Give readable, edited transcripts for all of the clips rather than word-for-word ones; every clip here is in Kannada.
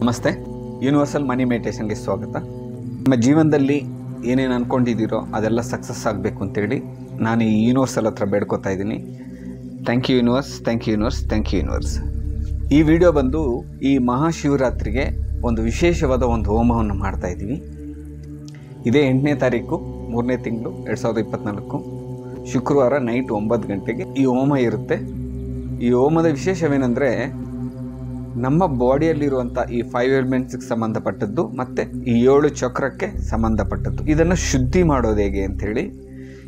ನಮಸ್ತೆ. ಯೂನಿವರ್ಸಲ್ ಮನಿ ಮೆಡಿಟೇಷನ್ಗೆ ಸ್ವಾಗತ. ನಿಮ್ಮ ಜೀವನದಲ್ಲಿ ಏನೇನು ಅಂದ್ಕೊಂಡಿದ್ದೀರೋ ಅದೆಲ್ಲ ಸಕ್ಸಸ್ ಆಗಬೇಕು ಅಂತೇಳಿ ನಾನು ಈ ಯೂನಿವರ್ಸಲ್ ಹತ್ರ ಬೇಡ್ಕೋತಾ ಇದ್ದೀನಿ. Thank you universe, thank you universe, thank you universe. ಈ ವಿಡಿಯೋ ಬಂದು ಈ ಮಹಾಶಿವರಾತ್ರಿಗೆ ಒಂದು ವಿಶೇಷವಾದ ಒಂದು ಹೋಮವನ್ನು ಮಾಡ್ತಾ ಇದ್ದೀವಿ. ಇದೇ 8ನೇ ತಾರೀಕು 3ನೇ ತಿಂಗಳು 2024 ಶುಕ್ರವಾರ ನೈಟ್ 9 ಗಂಟೆಗೆ ಈ ಹೋಮ ಇರುತ್ತೆ. ಈ ಹೋಮದ ವಿಶೇಷವೇನೆಂದರೆ ನಮ್ಮ ಬಾಡಿಯಲ್ಲಿರುವಂಥ ಈ 5 ಎಲಿಮೆಂಟ್ಸ್ಗೆ ಸಂಬಂಧಪಟ್ಟದ್ದು ಮತ್ತು ಈ 7 ಚಕ್ರಕ್ಕೆ ಸಂಬಂಧಪಟ್ಟದ್ದು. ಇದನ್ನು ಶುದ್ಧಿ ಮಾಡೋದು ಹೇಗೆ ಅಂಥೇಳಿ,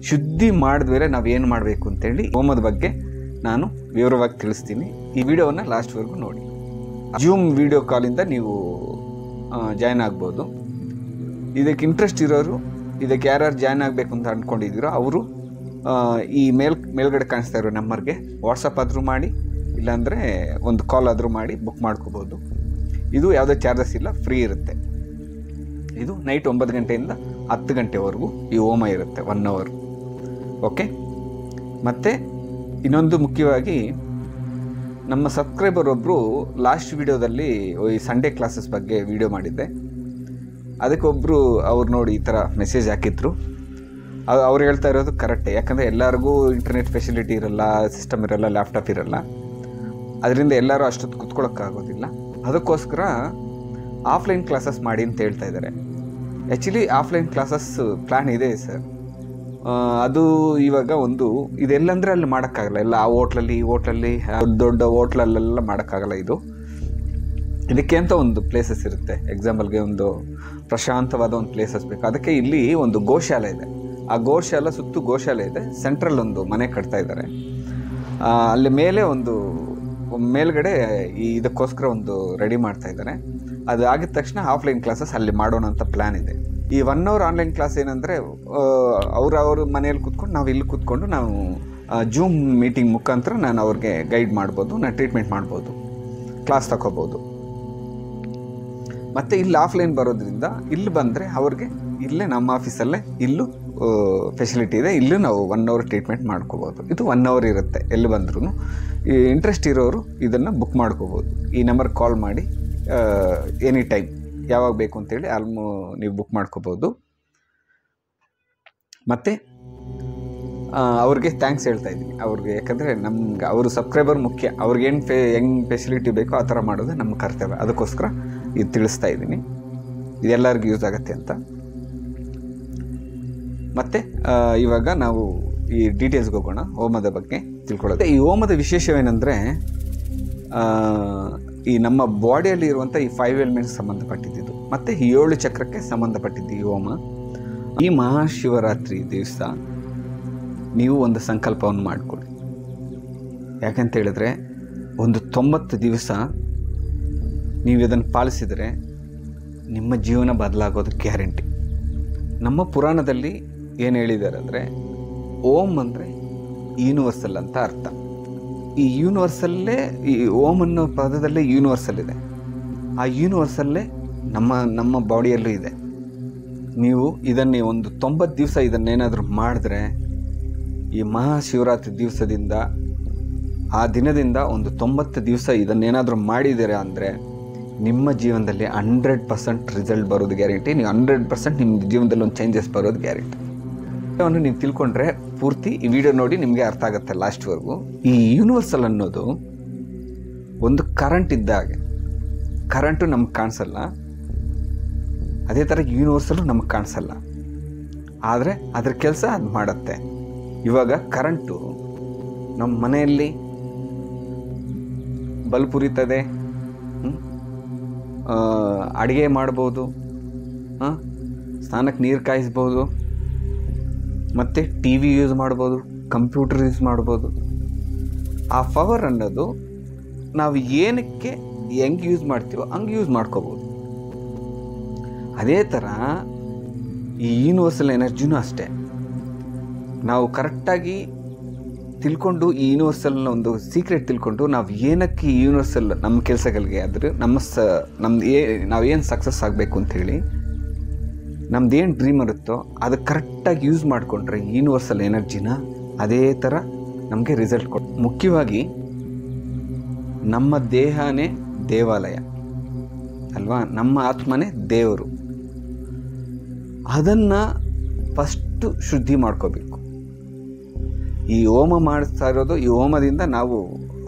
ಶುದ್ಧಿ ಮಾಡಿದ್ಮೇಲೆ ನಾವು ಏನು ಮಾಡಬೇಕು ಅಂತೇಳಿ ಹೋಮದ ಬಗ್ಗೆ ನಾನು ವಿವರವಾಗಿ ತಿಳಿಸ್ತೀನಿ. ಈ ವಿಡಿಯೋವನ್ನು ಲಾಸ್ಟ್ವರೆಗೂ ನೋಡಿ. ಜೂಮ್ ವಿಡಿಯೋ ಕಾಲಿಂದ ನೀವು ಜಾಯ್ನ್ ಆಗ್ಬೋದು. ಇದಕ್ಕೆ ಇಂಟ್ರೆಸ್ಟ್ ಇರೋರು, ಇದಕ್ಕೆ ಯಾರ್ಯಾರು ಜಾಯ್ನ್ ಆಗಬೇಕು ಅಂತ ಅಂದ್ಕೊಂಡಿದ್ದೀರೋ ಅವರು ಈ ಮೇಲ್ಗಡೆ ಕಾಣಿಸ್ತಾ ಇರೋ ನಂಬರ್ಗೆ ವಾಟ್ಸಪ್ ಆದರೂ ಮಾಡಿ, ಇಲ್ಲಾಂದರೆ ಒಂದು ಕಾಲ್ ಆದರೂ ಮಾಡಿ ಬುಕ್ ಮಾಡ್ಕೋಬೋದು. ಇದು ಯಾವುದೇ ಚಾರ್ಜಸ್ ಇಲ್ಲ, ಫ್ರೀ ಇರುತ್ತೆ. ಇದು ನೈಟ್ 9 ಗಂಟೆಯಿಂದ 10 ಗಂಟೆವರೆಗೂ ಈ ಹೋಮ ಇರುತ್ತೆ, 1 ಅವರ್. ಓಕೆ. ಮತ್ತು ಇನ್ನೊಂದು ಮುಖ್ಯವಾಗಿ, ನಮ್ಮ ಸಬ್ಸ್ಕ್ರೈಬರ್ ಒಬ್ಬರು ಲಾಸ್ಟ್ ವಿಡಿಯೋದಲ್ಲಿ ಈ ಸಂಡೇ ಕ್ಲಾಸಸ್ ಬಗ್ಗೆ ವಿಡಿಯೋ ಮಾಡಿದ್ದೆ. ಅದಕ್ಕೊಬ್ಬರು ಅವ್ರು ನೋಡಿ ಈ ಥರ ಮೆಸೇಜ್ ಹಾಕಿದ್ರು. ಅವ್ರು ಹೇಳ್ತಾ ಇರೋದು ಕರೆಕ್ಟೇ. ಯಾಕಂದರೆ ಎಲ್ಲರಿಗೂ ಇಂಟರ್ನೆಟ್ ಫೆಸಿಲಿಟಿ ಇರಲ್ಲ, ಸಿಸ್ಟಮ್ ಇರಲ್ಲ, ಲ್ಯಾಪ್ಟಾಪ್ ಇರಲ್ಲ. ಅದರಿಂದ ಎಲ್ಲರೂ ಅಷ್ಟೊತ್ತು ಕೂತ್ಕೊಳ್ಳೋಕ್ಕಾಗೋದಿಲ್ಲ. ಅದಕ್ಕೋಸ್ಕರ ಆಫ್ಲೈನ್ ಕ್ಲಾಸಸ್ ಮಾಡಿ ಅಂತ ಹೇಳ್ತಾ ಇದ್ದಾರೆ. ಆ್ಯಕ್ಚುಲಿ ಆಫ್ಲೈನ್ ಕ್ಲಾಸಸ್ ಪ್ಲ್ಯಾನ್ ಇದೆ ಸರ್. ಅದು ಇವಾಗ ಇದೆಲ್ಲಂದರೆ ಅಲ್ಲಿ ಮಾಡೋಕ್ಕಾಗಲ್ಲ. ಎಲ್ಲ ಆ ಹೋಟ್ಲಲ್ಲಿ, ಈ ಹೋಟ್ಲಲ್ಲಿ, ದೊಡ್ಡ ಹೋಟ್ಲಲ್ಲೆಲ್ಲ ಮಾಡೋಕ್ಕಾಗಲ್ಲ. ಇದಕ್ಕೆ ಅಂತ ಒಂದು ಪ್ಲೇಸಸ್ ಇರುತ್ತೆ. ಎಕ್ಸಾಂಪಲ್ಗೆ ಒಂದು ಪ್ರಶಾಂತವಾದ ಒಂದು ಪ್ಲೇಸಸ್ ಬೇಕು. ಅದಕ್ಕೆ ಇಲ್ಲಿ ಒಂದು ಗೋಶಾಲೆ ಇದೆ. ಆ ಗೋಶಾಲೆ ಸುತ್ತು ಗೋಶಾಲೆ ಇದೆ. ಸೆಂಟ್ರಲ್ ಒಂದು ಮನೆ ಕಟ್ತಾ ಇದ್ದಾರೆ. ಅಲ್ಲಿ ಮೇಲೆ ಮೇಲ್ಗಡೆ ಇದಕ್ಕೋಸ್ಕರ ಒಂದು ರೆಡಿ ಮಾಡ್ತಾ ಇದ್ದಾರೆ. ಅದು ಆಗಿದ ತಕ್ಷಣ ಆಫ್ಲೈನ್ ಕ್ಲಾಸಸ್ ಅಲ್ಲಿ ಮಾಡೋಣ ಅಂತ ಪ್ಲ್ಯಾನ್ ಇದೆ. ಈ 1 ಅವರ್ ಆನ್ಲೈನ್ ಕ್ಲಾಸ್ ಏನಂದರೆ ಅವ್ರ ಮನೆಯಲ್ಲಿ ಕೂತ್ಕೊಂಡು, ನಾವು ಇಲ್ಲಿ ಕೂತ್ಕೊಂಡು ನಾವು ಜೂಮ್ ಮೀಟಿಂಗ್ ಮುಖಾಂತರ ನಾನು ಅವ್ರಿಗೆ ಗೈಡ್ ಮಾಡ್ಬೋದು, ನಾನು ಟ್ರೀಟ್ಮೆಂಟ್ ಮಾಡ್ಬೋದು, ಕ್ಲಾಸ್ ತಗೋಬೋದು. ಮತ್ತು ಇಲ್ಲಿ ಆಫ್ಲೈನ್ ಬರೋದ್ರಿಂದ ಇಲ್ಲಿ ಬಂದರೆ ಅವ್ರಿಗೆ ಇಲ್ಲೇ ನಮ್ಮ ಆಫೀಸಲ್ಲೇ ಇಲ್ಲೂ ಫೆಸಿಲಿಟಿ ಇದೆ. ಇಲ್ಲೂ ನಾವು 1 ಅವರ್ ಟ್ರೀಟ್ಮೆಂಟ್ ಮಾಡ್ಕೋಬೋದು. ಇದು 1 ಅವರ್ ಇರುತ್ತೆ. ಎಲ್ಲಿ ಬಂದ್ರೂ ಈ ಇಂಟ್ರೆಸ್ಟ್ ಇರೋರು ಇದನ್ನು ಬುಕ್ ಮಾಡ್ಕೋಬೋದು. ಈ ನಂಬರ್ ಕಾಲ್ ಮಾಡಿ ಎನಿ ಟೈಮ್ ಯಾವಾಗ ಬೇಕು ಅಂತೇಳಿ ನೀವು ಬುಕ್ ಮಾಡ್ಕೋಬೋದು. ಮತ್ತು ಅವ್ರಿಗೆ ಥ್ಯಾಂಕ್ಸ್ ಹೇಳ್ತಾ ಇದ್ದೀನಿ ಅವ್ರಿಗೆ. ಯಾಕಂದರೆ ನಮ್ಗೆ ಅವರು ಸಬ್ಸ್ಕ್ರೈಬರ್ ಮುಖ್ಯ. ಅವ್ರಿಗೇನು ಹೆಂಗೆ ಫೆಸಿಲಿಟಿ ಬೇಕೋ ಆ ಥರ ಮಾಡೋದು ನಮ್ಮ ಕರ್ತವ್ಯ. ಅದಕ್ಕೋಸ್ಕರ ಇದು ತಿಳಿಸ್ತಾ ಇದ್ದೀನಿ. ಇದೆಲ್ಲರಿಗೂ ಯೂಸ್ ಆಗುತ್ತೆ ಅಂತ. ಮತ್ತು ಇವಾಗ ನಾವು ಈ ಡೀಟೇಲ್ಸ್ಗೆ ಹೋಗೋಣ. ಹೋಮದ ಬಗ್ಗೆ ತಿಳ್ಕೊಳ್ಳೋದು. ಈ ಹೋಮದ ವಿಶೇಷವೇನೆಂದರೆ ಈ ನಮ್ಮ ಬಾಡಿಯಲ್ಲಿ ಇರುವಂಥ ಈ 5 ಎಲಿಮೆಂಟ್ಸ್ ಸಂಬಂಧಪಟ್ಟಿದ್ದು ಮತ್ತು ಈ 7 ಚಕ್ರಕ್ಕೆ ಸಂಬಂಧಪಟ್ಟಿದ್ದು ಈ ಹೋಮ. ಈ ಮಹಾಶಿವರಾತ್ರಿ ದಿವಸ ನೀವು ಒಂದು ಸಂಕಲ್ಪವನ್ನು ಮಾಡಿಕೊಳ್ಳಿ. ಯಾಕಂತ ಹೇಳಿದ್ರೆ ಒಂದು 90 ದಿವಸ ನೀವು ಇದನ್ನು ಪಾಲಿಸಿದರೆ ನಿಮ್ಮ ಜೀವನ ಬದಲಾಗೋದು ಗ್ಯಾರಂಟಿ. ನಮ್ಮ ಪುರಾಣದಲ್ಲಿ ಏನು ಹೇಳಿದ್ದಾರೆ ಅಂದರೆ, ಓಂ ಅಂದರೆ ಯೂನಿವರ್ಸಲ್ ಅಂತ ಅರ್ಥ. ಈ ಯೂನಿವರ್ಸಲ್ಲೇ, ಈ ಓಂ ಅನ್ನೋ ಪದದಲ್ಲೇ ಯೂನಿವರ್ಸಲ್ ಇದೆ. ಆ ಯೂನಿವರ್ಸಲ್ಲೇ ನಮ್ಮ ಬಾಡಿಯಲ್ಲೂ ಇದೆ. ನೀವು ಇದನ್ನೇ ಒಂದು 90 ದಿವಸ ಇದನ್ನೇನಾದರೂ ಮಾಡಿದ್ರೆ, ಈ ಮಹಾಶಿವರಾತ್ರಿ ದಿವಸದಿಂದ ಆ ದಿನದಿಂದ ಒಂದು 90 ದಿವಸ ಇದನ್ನೇನಾದರೂ ಮಾಡಿದ್ದೀರಾ ಅಂದರೆ ನಿಮ್ಮ ಜೀವನದಲ್ಲಿ 100% ರಿಸಲ್ಟ್ ಬರೋದು ಗ್ಯಾರಂಟಿ. ನೀವು 100% ನಿಮ್ಮ ಜೀವನದಲ್ಲಿ ಒಂದು ಚೇಂಜಸ್ ಬರೋದು ಗ್ಯಾರಂಟಿ. ಅವನ್ನು ನೀವು ತಿಳ್ಕೊಂಡ್ರೆ ಪೂರ್ತಿ ಈ ವಿಡಿಯೋ ನೋಡಿ ನಿಮಗೆ ಅರ್ಥ ಆಗುತ್ತೆ ಲಾಸ್ಟ್ವರೆಗೂ. ಈ ಯೂನಿವರ್ಸಲ್ ಅನ್ನೋದು ಒಂದು ಕರೆಂಟ್ ಇದ್ದಾಗೆ. ಕರೆಂಟು ನಮ್ಗೆ ಕಾಣಿಸಲ್ಲ, ಅದೇ ಥರ ಯೂನಿವರ್ಸಲ್ಲು ನಮಗೆ ಕಾಣಿಸಲ್ಲ. ಆದರೆ ಅದ್ರ ಕೆಲಸ ಅದು ಮಾಡುತ್ತೆ. ಇವಾಗ ಕರೆಂಟು ನಮ್ಮ ಮನೆಯಲ್ಲಿ ಬಲ್ಬ್ ಉರಿತದೆ, ಅಡುಗೆ ಮಾಡ್ಬೋದು, ಸ್ನಾನಕ್ಕೆ ನೀರು ಕಾಯಿಸ್ಬೋದು, ಮತ್ತು ಟಿ ವಿ ಯೂಸ್ ಮಾಡ್ಬೋದು, ಕಂಪ್ಯೂಟರ್ ಯೂಸ್ ಮಾಡ್ಬೋದು. ಆ ಪವರ್ ಅನ್ನೋದು ನಾವು ಏನಕ್ಕೆ ಹೆಂಗೆ ಯೂಸ್ ಮಾಡ್ತೀವೋ ಹಂಗೆ ಯೂಸ್ ಮಾಡ್ಕೋಬೋದು. ಅದೇ ಥರ ಈ ಯೂನಿವರ್ಸಲ್ ಎನರ್ಜಿನೂ ಅಷ್ಟೇ. ನಾವು ಕರೆಕ್ಟಾಗಿ ತಿಳ್ಕೊಂಡು, ಈ ಯೂನಿವರ್ಸಲ್ನ ಒಂದು ಸೀಕ್ರೆಟ್ ತಿಳ್ಕೊಂಡು ನಾವು ಏನಕ್ಕೆ ಈ ಯೂನಿವರ್ಸಲ್ ನಮ್ಮ ಕೆಲಸಗಳಿಗೆ ಆದರೆ ನಾವೇನು ಸಕ್ಸಸ್ ಆಗಬೇಕು ಅಂಥೇಳಿ ನಮ್ದೇನು ಡ್ರೀಮ್ ಇರುತ್ತೋ ಅದು ಕರೆಕ್ಟಾಗಿ ಯೂಸ್ ಮಾಡಿಕೊಂಡ್ರೆ ಯೂನಿವರ್ಸಲ್ ಎನರ್ಜಿನ ಅದೇ ಥರ ನಮಗೆ ರಿಸಲ್ಟ್ ಮುಖ್ಯವಾಗಿ ನಮ್ಮ ದೇಹನೇ ದೇವಾಲಯ. ಅಲ್ವಾ? ನಮ್ಮ ಆತ್ಮನೇ ದೇವರು. ಅದನ್ನು ಫಸ್ಟು ಶುದ್ಧಿ ಮಾಡ್ಕೋಬೇಕು. ಈ ಹೋಮ ಮಾಡಿಸ್ತಾ ಇರೋದು, ಈ ಹೋಮದಿಂದ ನಾವು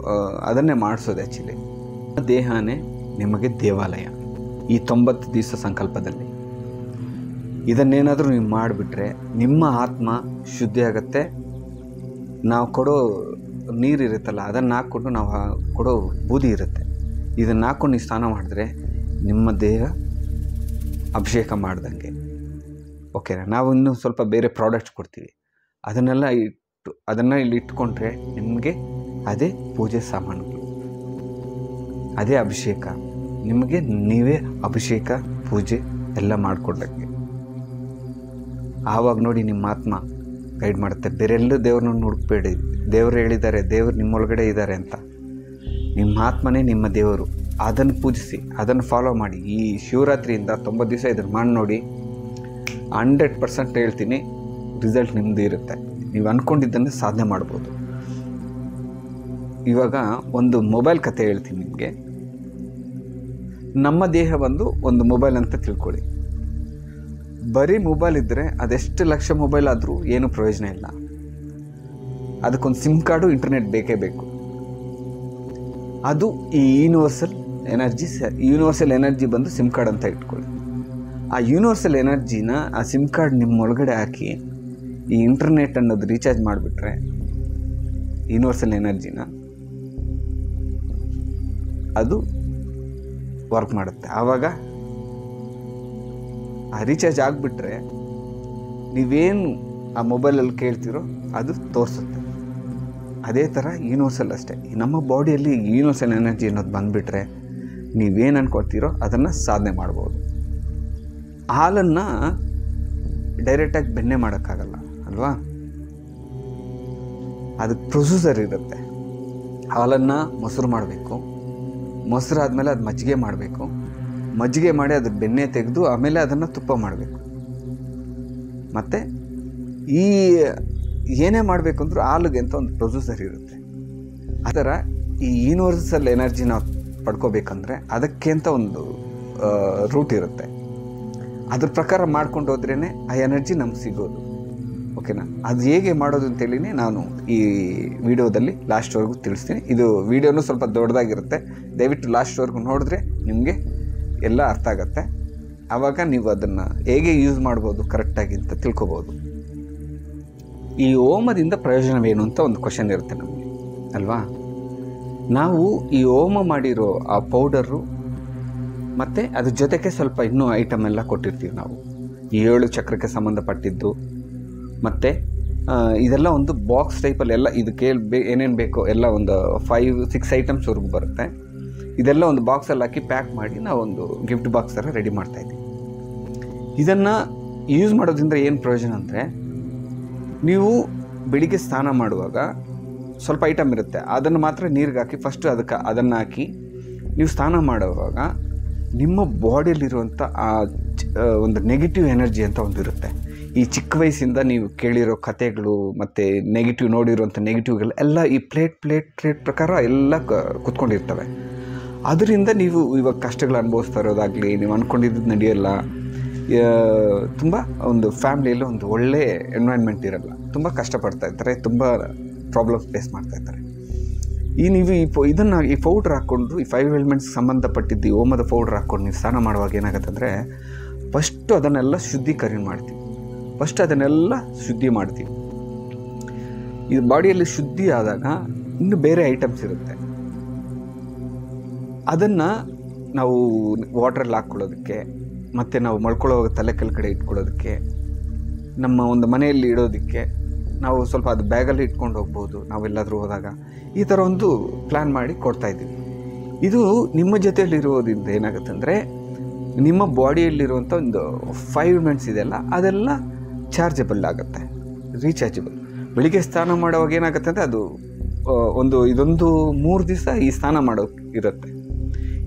ಅದನ್ನೇ ಮಾಡಿಸೋದು. ಆ್ಯಕ್ಚುಲಿ ದೇಹನೇ ನಿಮಗೆ ದೇವಾಲಯ. ಈ 90 ದಿವಸ ಸಂಕಲ್ಪದಲ್ಲಿ ಇದನ್ನೇನಾದರೂ ನೀವು ಮಾಡಿಬಿಟ್ರೆ ನಿಮ್ಮ ಆತ್ಮ ಶುದ್ಧಿ ಆಗುತ್ತೆ. ನಾವು ಕೊಡೋ ನೀರಿರುತ್ತಲ್ಲ, ಅದನ್ನು ಹಾಕ್ಕೊಂಡು ನಾವು ಕೊಡೋ ಬೂದಿ ಇರುತ್ತೆ, ಇದನ್ನು ಹಾಕ್ಕೊಂಡು ನೀವು ಸ್ನಾನ ಮಾಡಿದ್ರೆ ನಿಮ್ಮ ದೇಹ ಅಭಿಷೇಕ ಮಾಡ್ದಂಗೆ. ಓಕೆನಾ? ನಾವು ಇನ್ನೂ ಸ್ವಲ್ಪ ಬೇರೆ ಪ್ರಾಡಕ್ಟ್ಸ್ ಕೊಡ್ತೀವಿ, ಅದನ್ನು ಇಲ್ಲಿ ಇಟ್ಕೊಂಡ್ರೆ ನಿಮಗೆ ಅದೇ ಪೂಜೆ ಸಾಮಾನುಗಳು, ಅದೇ ಅಭಿಷೇಕ. ನಿಮಗೆ ನೀವೇ ಅಭಿಷೇಕ ಪೂಜೆ ಎಲ್ಲ ಮಾಡಿಕೊಡ್ಲಿಕ್ಕೆ. ಆವಾಗ ನೋಡಿ ನಿಮ್ಮ ಆತ್ಮ ಗೈಡ್ ಮಾಡುತ್ತೆ. ಬೇರೆಲ್ಲೂ ದೇವ್ರನ್ನ ಹುಡುಕಬೇಡಿ. ದೇವರು ಹೇಳಿದ್ದಾರೆ, ದೇವರು ನಿಮ್ಮೊಳಗಡೆ ಇದ್ದಾರೆ ಅಂತ. ನಿಮ್ಮ ಆತ್ಮನೇ ನಿಮ್ಮ ದೇವರು. ಅದನ್ನು ಪೂಜಿಸಿ, ಅದನ್ನು ಫಾಲೋ ಮಾಡಿ. ಈ ಶಿವರಾತ್ರಿಯಿಂದ 90 ದಿವಸ ಇದನ್ನು ಮಾಡಿ ನೋಡಿ. 100% ಹೇಳ್ತೀನಿ, ರಿಸಲ್ಟ್ ನಿಮ್ಮದು ಇರುತ್ತೆ. ನೀವು ಅಂದ್ಕೊಂಡಿದ್ದನ್ನು ಸಾಧನೆ ಮಾಡ್ಬೋದು. ಇವಾಗ ಒಂದು ಮೊಬೈಲ್ ಕತೆ ಹೇಳ್ತೀನಿ ನಿಮಗೆ. ನಮ್ಮ ದೇಹ ಒಂದು ಮೊಬೈಲ್ ಅಂತ ತಿಳ್ಕೊಳ್ಳಿ. ಬರೀ ಮೊಬೈಲ್ ಇದ್ದರೆ ಅದೆಷ್ಟು ಲಕ್ಷ ಮೊಬೈಲ್ ಆದರೂ ಏನೂ ಪ್ರಯೋಜನ ಇಲ್ಲ. ಅದಕ್ಕೊಂದು ಸಿಮ್ ಕಾರ್ಡು, ಇಂಟರ್ನೆಟ್ ಬೇಕೇ ಬೇಕು. ಅದು ಈ ಯೂನಿವರ್ಸಲ್ ಎನರ್ಜಿ ಬಂದು ಸಿಮ್ ಕಾರ್ಡ್ ಅಂತ ಇಟ್ಕೊಳ್ಳಿ. ಆ ಯೂನಿವರ್ಸಲ್ ಎನರ್ಜಿನ ಆ ಸಿಮ್ ಕಾರ್ಡ್ ನಿಮ್ಮ ಒಳಗಡೆ ಹಾಕಿ ಈ ಇಂಟರ್ನೆಟ್ ಅನ್ನೋದು ರೀಚಾರ್ಜ್ ಮಾಡಿಬಿಟ್ರೆ, ಯೂನಿವರ್ಸಲ್ ಎನರ್ಜಿನ ಅದು ವರ್ಕ್ ಮಾಡುತ್ತೆ. ಆವಾಗ ಆ ರೀಚಾರ್ಜ್ ಆಗಿಬಿಟ್ರೆ ನೀವೇನು ಆ ಮೊಬೈಲಲ್ಲಿ ಕೇಳ್ತೀರೋ ಅದು ತೋರಿಸುತ್ತೆ. ಅದೇ ಥರ ಯೂನಿವರ್ಸಲ್ ಅಷ್ಟೇ. ನಮ್ಮ ಬಾಡಿಯಲ್ಲಿ ಯೂನಿವರ್ಸಲ್ ಎನರ್ಜಿ ಅನ್ನೋದು ಬಂದುಬಿಟ್ರೆ ನೀವೇನು ಅನ್ಕೊಳ್ತೀರೋ ಅದನ್ನು ಸಾಧನೆ ಮಾಡ್ಬೋದು. ಹಾಲನ್ನು ಡೈರೆಕ್ಟಾಗಿ ಬೆಣ್ಣೆ ಮಾಡೋಕ್ಕಾಗಲ್ಲ ಅಲ್ವಾ? ಅದಕ್ಕೆ ಪ್ರೊಸೀಜರ್ ಇರುತ್ತೆ. ಹಾಲನ್ನು ಮೊಸರು ಮಾಡಬೇಕು, ಮೊಸರು ಆದಮೇಲೆ ಅದು ಮಜ್ಜಿಗೆ ಮಾಡಿ ಅದು ಬೆಣ್ಣೆ ತೆಗೆದು ಆಮೇಲೆ ಅದನ್ನು ತುಪ್ಪ ಮಾಡಬೇಕು. ಮತ್ತು ಈ ಏನೇ ಮಾಡಬೇಕು ಅಂದರೂ ಹಾಲಿಗೆ ಅಂತ ಒಂದು ಪ್ರೊಸೀಜರ್ ಇರುತ್ತೆ. ಆ ಥರ ಈ ಯೂನಿವರ್ಸಲ್ ಎನರ್ಜಿ ನಾವು ಪಡ್ಕೋಬೇಕಂದ್ರೆ ಅದಕ್ಕೆ ಅಂತ ಒಂದು ರೂಟ್ ಇರುತ್ತೆ. ಅದ್ರ ಪ್ರಕಾರ ಮಾಡ್ಕೊಂಡು ಹೋದ್ರೇ ಆ ಎನರ್ಜಿ ನಮ್ಗೆ ಸಿಗೋದು. ಓಕೆನಾ? ಅದು ಹೇಗೆ ಮಾಡೋದು ಅಂತೇಳಿನೇ ನಾನು ಈ ವಿಡಿಯೋದಲ್ಲಿ ಲಾಸ್ಟ್ವರೆಗೂ ತಿಳಿಸ್ತೀನಿ. ಇದು ವಿಡಿಯೋನೂ ಸ್ವಲ್ಪ ದೊಡ್ಡದಾಗಿರುತ್ತೆ. ದಯವಿಟ್ಟು ಲಾಸ್ಟ್ವರೆಗೂ ನೋಡಿದ್ರೆ ನಿಮಗೆ ಎಲ್ಲ ಅರ್ಥ ಆಗುತ್ತೆ. ಆವಾಗ ನೀವು ಅದನ್ನು ಹೇಗೆ ಯೂಸ್ ಮಾಡ್ಬೋದು ಕರೆಕ್ಟಾಗಿ ಅಂತ ತಿಳ್ಕೊಬೋದು. ಈ ಹೋಮದಿಂದ ಪ್ರಯೋಜನವೇನು ಅಂತ ಒಂದು ಕ್ವಶನ್ ಇರುತ್ತೆ ನಮಗೆ ಅಲ್ವಾ? ನಾವು ಈ ಹೋಮ ಮಾಡಿರೋ ಆ ಪೌಡರು ಮತ್ತು ಅದ್ರ ಜೊತೆಗೆ ಸ್ವಲ್ಪ ಇನ್ನೂ ಐಟಮ್ ಎಲ್ಲ ಕೊಟ್ಟಿರ್ತೀವಿ ನಾವು. ಈ 7 ಚಕ್ರಕ್ಕೆ ಸಂಬಂಧಪಟ್ಟಿದ್ದು ಮತ್ತು ಇದೆಲ್ಲ ಒಂದು ಬಾಕ್ಸ್ ಟೈಪಲ್ಲಿ ಎಲ್ಲ ಇದಕ್ಕೆ ಏನೇನು ಬೇಕೋ ಎಲ್ಲ ಒಂದು 5-6 ಐಟಮ್ಸ್ವರೆಗೂ ಬರುತ್ತೆ. ಇದೆಲ್ಲ ಒಂದು ಬಾಕ್ಸಲ್ಲಿ ಹಾಕಿ ಪ್ಯಾಕ್ ಮಾಡಿ ನಾವೊಂದು ಗಿಫ್ಟ್ ಬಾಕ್ಸ್ ಥರ ರೆಡಿ ಮಾಡ್ತಾಯಿದ್ದೀವಿ. ಇದನ್ನು ಯೂಸ್ ಮಾಡೋದ್ರಿಂದ ಏನು ಪ್ರಯೋಜನ ಅಂದರೆ, ನೀವು ಬೆಳಿಗ್ಗೆ ಸ್ನಾನ ಮಾಡುವಾಗ ಸ್ವಲ್ಪ ಐಟಮ್ ಇರುತ್ತೆ, ಅದನ್ನು ಮಾತ್ರ ನೀರಿಗೆ ಹಾಕಿ ಫಸ್ಟು ಅದನ್ನು ಹಾಕಿ ನೀವು ಸ್ನಾನ ಮಾಡುವಾಗ ನಿಮ್ಮ ಬಾಡಿಯಲ್ಲಿರುವಂಥ ಆ ಒಂದು ನೆಗೆಟಿವ್ ಎನರ್ಜಿ ಅಂತ ಒಂದು ಇರುತ್ತೆ. ಈ ಚಿಕ್ಕ ವಯಸ್ಸಿಂದ ನೀವು ಕೇಳಿರೋ ಕಥೆಗಳು ಮತ್ತು ನೋಡಿರೋಂಥ ನೆಗೆಟಿವ್ಗಳು ಎಲ್ಲ ಈ ಪ್ಲೇಟ್ ಪ್ರಕಾರ ಎಲ್ಲ ಕುತ್ಕೊಂಡಿರ್ತವೆ. ಅದರಿಂದ ನೀವು ಇವಾಗ ಕಷ್ಟಗಳು ಅನುಭವಿಸ್ತಾ ಇರೋದಾಗಲಿ, ನೀವು ಅಂದ್ಕೊಂಡಿದ್ದು ನಡೆಯಲ್ಲ, ತುಂಬ ಒಂದು ಫ್ಯಾಮ್ಲಿಯಲ್ಲಿ ಒಂದು ಒಳ್ಳೆ ಎನ್ವೈರ್ನ್ಮೆಂಟ್ ಇರಲ್ಲ, ತುಂಬ ಕಷ್ಟಪಡ್ತಾ ಇರ್ತಾರೆ, ತುಂಬ ಪ್ರಾಬ್ಲಮ್ಸ್ ಫೇಸ್ ಮಾಡ್ತಾಯಿರ್ತಾರೆ. ನೀವು ಈ ಪೌಡ್ರ್ ಹಾಕ್ಕೊಂಡು, ಈ 5 ಎಲಿಮೆಂಟ್ಸ್ ಸಂಬಂಧಪಟ್ಟಿದ್ದು ಈ ಹೋಮದ ಪೌಡ್ರ್ ಹಾಕ್ಕೊಂಡು ನೀವು ಸ್ನಾನ ಮಾಡುವಾಗ ಏನಾಗುತ್ತೆ ಅಂದರೆ, ಫಸ್ಟು ಅದನ್ನೆಲ್ಲ ಶುದ್ಧೀಕರಣ ಮಾಡ್ತೀವಿ. ಶುದ್ಧಿ ಮಾಡ್ತೀವಿ. ಇದು ಬಾಡಿಯಲ್ಲಿ ಶುದ್ಧಿ ಆದಾಗ ಇನ್ನು ಬೇರೆ ಐಟಮ್ಸ್ ಇರುತ್ತೆ. ಅದನ್ನು ನಾವು ವಾಟ್ರಲ್ಲಿ ಹಾಕ್ಕೊಳ್ಳೋದಕ್ಕೆ, ಮತ್ತು ನಾವು ಮಲ್ಕೊಳ್ಳೋವಾಗ ತಲೆ ಕೆಳಗಡೆ ಇಟ್ಕೊಳ್ಳೋದಕ್ಕೆ, ನಮ್ಮ ಒಂದು ಮನೆಯಲ್ಲಿ ಇಡೋದಕ್ಕೆ ನಾವು ಸ್ವಲ್ಪ ಅದು ಬ್ಯಾಗಲ್ಲಿ ಇಟ್ಕೊಂಡು ಹೋಗ್ಬೋದು ನಾವೆಲ್ಲಾದರೂ ಹೋದಾಗ. ಈ ಥರ ಒಂದು ಪ್ಲ್ಯಾನ್ ಮಾಡಿ ಕೊಡ್ತಾಯಿದ್ದೀವಿ. ಇದು ನಿಮ್ಮ ಜೊತೆಯಲ್ಲಿರೋದ್ರಿಂದ ಏನಾಗುತ್ತೆ ಅಂದರೆ, ನಿಮ್ಮ ಬಾಡಿಯಲ್ಲಿರುವಂಥ ಒಂದು 5 ಎಲಿಮೆಂಟ್ಸ್ ಇದೆಯಲ್ಲ ಅದೆಲ್ಲ ಚಾರ್ಜಬಲ್ ಆಗುತ್ತೆ, ರೀಚಾರ್ಜಬಲ್. ಬೆಳಿಗ್ಗೆ ಸ್ನಾನ ಮಾಡುವಾಗ ಏನಾಗುತ್ತೆ ಅಂದರೆ, ಅದು ಇದೊಂದು 3 ದಿವಸ ಈ ಸ್ನಾನ ಮಾಡೋಕ್ಕೆ ಇರುತ್ತೆ.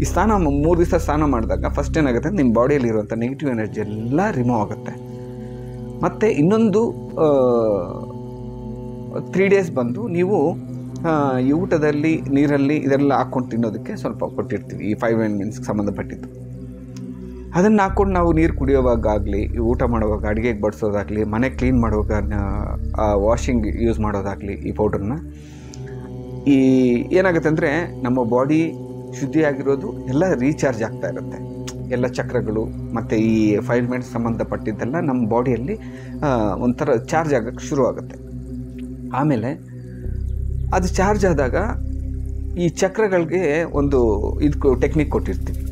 ಈ 3 ದಿವಸ ಸ್ನಾನ ಮಾಡಿದಾಗ ಫಸ್ಟ್ ಏನಾಗುತ್ತೆ, ನಿಮ್ಮ ಬಾಡಿಯಲ್ಲಿರುವಂಥ ನೆಗೆಟಿವ್ ಎನರ್ಜಿ ಎಲ್ಲ ರಿಮೂವ್ ಆಗುತ್ತೆ. ಮತ್ತು ಇನ್ನೊಂದು 3 ಡೇಸ್ ಬಂದು ನೀವು ಈ ಊಟದಲ್ಲಿ, ನೀರಲ್ಲಿ ಇದೆಲ್ಲ ಹಾಕ್ಕೊಂಡು ತಿನ್ನೋದಕ್ಕೆ ಸ್ವಲ್ಪ ಕೊಟ್ಟಿರ್ತೀವಿ, ಈ 5 ಎಲಿಮೆಂಟ್ಸ್ಗೆ ಸಂಬಂಧಪಟ್ಟಿದ್ದು. ಅದನ್ನು ಹಾಕ್ಕೊಂಡು ನಾವು ನೀರು ಕುಡಿಯೋವಾಗಲಿ, ಊಟ ಮಾಡುವಾಗ, ಅಡುಗೆಗೆ ಬಡಿಸೋದಾಗಲಿ, ಮನೆ ಕ್ಲೀನ್ ಮಾಡುವಾಗ, ವಾಷಿಂಗ್ ಯೂಸ್ ಮಾಡೋದಾಗಲಿ, ಈ ಪೌಡ್ರನ್ನ ಏನಾಗುತ್ತೆ ಅಂದರೆ ನಮ್ಮ ಬಾಡಿ ಶುದ್ಧಿಯಾಗಿರೋದು ಎಲ್ಲ ರೀಚಾರ್ಜ್ ಆಗ್ತಾ ಇರುತ್ತೆ. ಎಲ್ಲ ಚಕ್ರಗಳು ಮತ್ತು ಈ ಫೈಲ್ಮೆಂಟ್ ಸಂಬಂಧಪಟ್ಟಿದ್ದೆಲ್ಲ ನಮ್ಮ ಬಾಡಿಯಲ್ಲಿ ಒಂಥರ ಚಾರ್ಜ್ ಆಗೋಕ್ಕೆ ಶುರುವಾಗುತ್ತೆ. ಆಮೇಲೆ ಅದು ಚಾರ್ಜ್ ಆದಾಗ ಈ ಚಕ್ರಗಳಿಗೆ ಒಂದು ಟೆಕ್ನಿಕ್ ಕೊಟ್ಟಿರ್ತೀವಿ.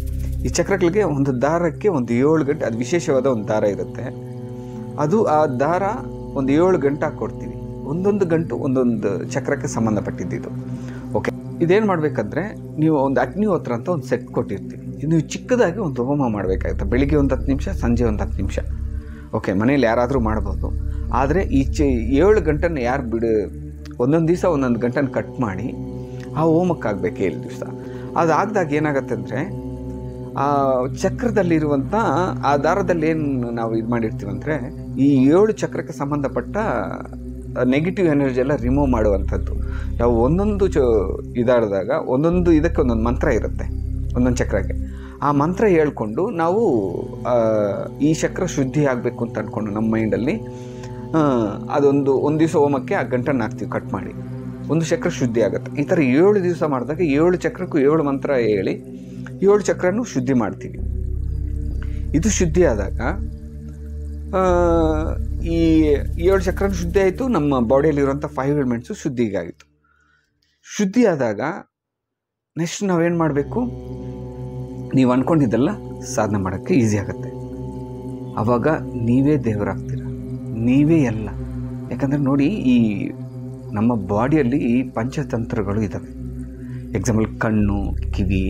ಈ ಚಕ್ರಗಳಿಗೆ ಒಂದು ದಾರಕ್ಕೆ ಒಂದು 7 ಗಂಟೆ, ಅದು ವಿಶೇಷವಾದ ಒಂದು ದಾರ ಇರುತ್ತೆ. ಅದು ಆ ದಾರ ಒಂದು 7 ಗಂಟೆ ಹಾಕ್ಕೊಡ್ತೀವಿ. ಒಂದೊಂದು ಗಂಟು ಒಂದೊಂದು ಚಕ್ರಕ್ಕೆ ಸಂಬಂಧಪಟ್ಟಿದ್ದು. ಓಕೆ, ಇದೇನು ಮಾಡಬೇಕಂದ್ರೆ ನೀವು ಒಂದು ಅಗ್ನಿಹೋತ್ರ ಅಂತ ಒಂದು ಸೆಟ್ ಕೊಟ್ಟಿರ್ತೀವಿ. ನೀವು ಚಿಕ್ಕದಾಗಿ ಒಂದು ಹೋಮ ಮಾಡಬೇಕಾಗುತ್ತೆ. ಬೆಳಿಗ್ಗೆ ಒಂದು 10 ನಿಮಿಷ, ಸಂಜೆ ಒಂದು 10 ನಿಮಿಷ. ಓಕೆ, ಮನೇಲಿ ಯಾರಾದರೂ ಮಾಡ್ಬೋದು. ಆದರೆ ಈ 7 ಗಂಟೆನ ಯಾರು ಒಂದೊಂದು ದಿವಸ ಒಂದೊಂದು ಗಂಟೆನ ಕಟ್ ಮಾಡಿ ಆ ಹೋಮಕ್ಕಾಗಬೇಕು 7 ದಿವಸ. ಅದಾಗದಾಗ ಏನಾಗುತ್ತೆ ಅಂದರೆ ಆ ಚಕ್ರದಲ್ಲಿರುವಂಥ ಆ ದಾರದಲ್ಲಿ ಏನು ನಾವು ಇದು ಮಾಡಿರ್ತೀವಂದರೆ ಈ 7 ಚಕ್ರಕ್ಕೆ ಸಂಬಂಧಪಟ್ಟ ನೆಗೆಟಿವ್ ಎನರ್ಜಿ ಎಲ್ಲ ರಿಮೂವ್ ಮಾಡುವಂಥದ್ದು. ನಾವು ಒಂದೊಂದು ಇದಾದಾಗ ಒಂದೊಂದು ಇದಕ್ಕೆ ಒಂದೊಂದು ಮಂತ್ರ ಇರುತ್ತೆ, ಒಂದೊಂದು ಚಕ್ರಕ್ಕೆ. ಆ ಮಂತ್ರ ಹೇಳ್ಕೊಂಡು ನಾವು ಈ ಚಕ್ರ ಶುದ್ಧಿ ಆಗಬೇಕು ಅಂತ ಅಂದ್ಕೊಂಡು ನಮ್ಮ ಮೈಂಡಲ್ಲಿ ಒಂದು ದಿವಸ ಹೋಮಕ್ಕೆ ಆ ಗಂಟನ್ನು ಹಾಕ್ತೀವಿ ಕಟ್ ಮಾಡಿ. ಒಂದು ಚಕ್ರ ಶುದ್ಧಿ ಆಗುತ್ತೆ. ಈ ಥರ 7 ದಿವಸ ಮಾಡಿದಾಗ 7 ಚಕ್ರಕ್ಕೂ 7 ಮಂತ್ರ ಹೇಳಿ 7 ಚಕ್ರನೂ ಶುದ್ಧಿ ಮಾಡ್ತೀವಿ. ಇದು ಶುದ್ಧಿ ಆದಾಗ ಈ 7 ಚಕ್ರನೂ ಶುದ್ಧಿ ಆಯಿತು, ನಮ್ಮ ಬಾಡಿಯಲ್ಲಿರುವಂಥ 5 ಎಲಿಮೆಂಟ್ಸು ಶುದ್ಧಿಗಾಯಿತು. ಶುದ್ಧಿ ಆದಾಗ ನೆಕ್ಸ್ಟ್ ನಾವೇನು ಮಾಡಬೇಕು, ನೀವು ಅಂದ್ಕೊಂಡಿದ್ದೆಲ್ಲ ಸಾಧನೆ ಮಾಡೋಕ್ಕೆ ಈಸಿ ಆಗುತ್ತೆ. ಆವಾಗ ನೀವೇ ದೇವರಾಗ್ತೀರ, ನೀವೇ ಎಲ್ಲ. ಯಾಕಂದರೆ ನೋಡಿ, ಈ ನಮ್ಮ ಬಾಡಿಯಲ್ಲಿ ಈ ಪಂಚತಂತ್ರಗಳು ಇದ್ದಾವೆ. ಎಕ್ಸಾಂಪಲ್ ಕಣ್ಣು, ಕಿವಿ,